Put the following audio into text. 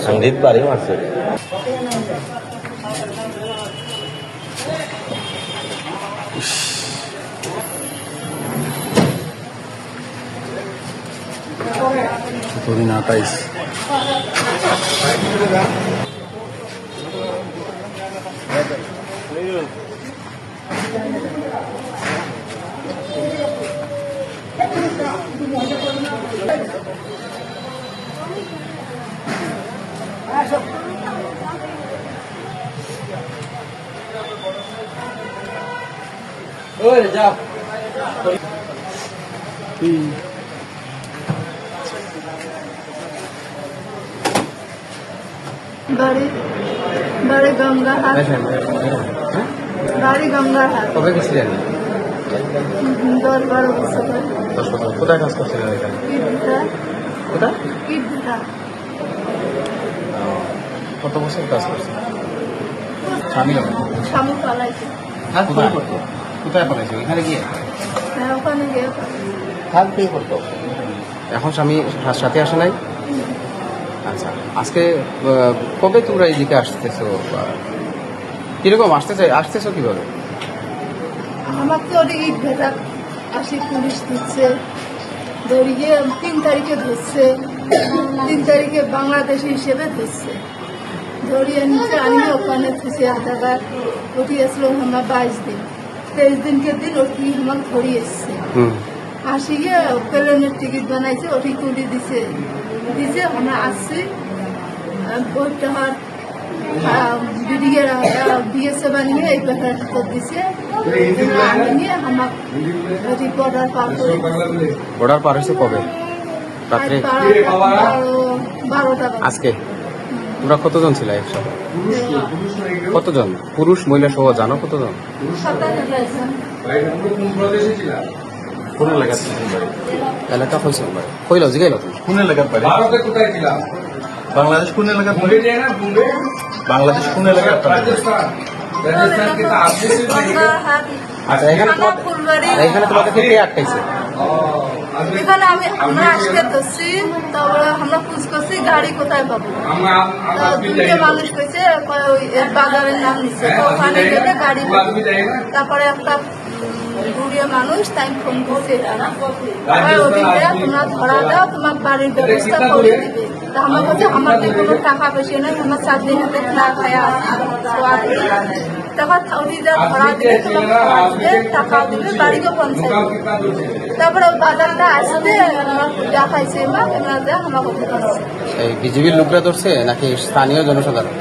संदीप बारी मारছে Turin 28. Oi, já. बड़े गंगा हाट বাড়ি গঙ্গাহাট। কবে গেছিলেন? 10-12 বছর। 10 বছর। কোথায় কাজ করছিলেন এখানে? কোথায়? কত বছর কাজ করছেন? স্বামী পালাইছে। কোথায় পালাইছে? এখানে গিয়ে? হ্যাঁ, ওখানে গিয়ে থাকতেই করতো। এখন স্বামী সাথে আসে নাই? আচ্ছা, আজকে কবে তোমরা এইদিকে আসতেছো? কিরকম আসতেছো কিভাবে? আমার তো ইট ভেটা আসি, পুলিশ দিচ্ছে ধরিয়ে 3 তারিখে ধরছে। 3 তারিখে বাংলাদেশি হিসেবে ধরছে, ধরিয়ে নিচে আনি ওখানে খুশি আধাঘাট উঠিয়েছিল। আমরা 22 দিন 23 দিনকে দিন ওটি আমার ধরি এসছে। আসি গিয়ে প্লেনের টিকিট বানাইছে, ওটি তুলি দিছে। আমরা আসছি বৈঠহার বিএসএ বানিয়ে এই পেপার দিছে। নিয়ে আমার বর্ডার পার করে। বর্ডার পার হয়েছে কবে? রাত্রে 12টা। আজকে তোমরা কতজন ছিল একসাথে? কতজন? পুরুষ মহিলা সহ জানো কতজন? 27 জন। কোন এলাকা এলাকা হয়েছে কইল জিগাইল তুমি কোন এলাকার বাড়ি? ভারতে কোথায় ছিলাম? বাংলাদেশ কোন এলাকার বাড়ি? বাংলাদেশ কোন এলাকার বাড়ি? রাজস্থান কি গঙ্গাহাট। আচ্ছা, এখানে তোমাকে কে আটকাইছে? এখানে আমরা আজকে ধরছি, তারপরে আমরা খোঁজ করছি গাড়ি কোথায় পাবো। দুটো মানুষ কইছে বাজারের নাম নিচ্ছে, তো ওখানে গেলে গাড়ি পাবো। তারপরে একটা বুড়িয়া মানুষ তাই ফোন করছে, তোমরা ধরা দাও, তোমার বাড়ির ব্যবস্থা করে দিবে। তা আমার কাছে আমাদের কোনো টাকা পয়সা নেই, আমার 4 দিন হাতে খায়া আসি। তখন ধরা দিবে, টাকা দিবে, বাড়িকে পৌঁছায়। তারপরে বাজারটা আসতে দেখাইছে আমার কথা। এই বিজেপির লোকরা ধরছে নাকি স্থানীয় জনসাধারণ?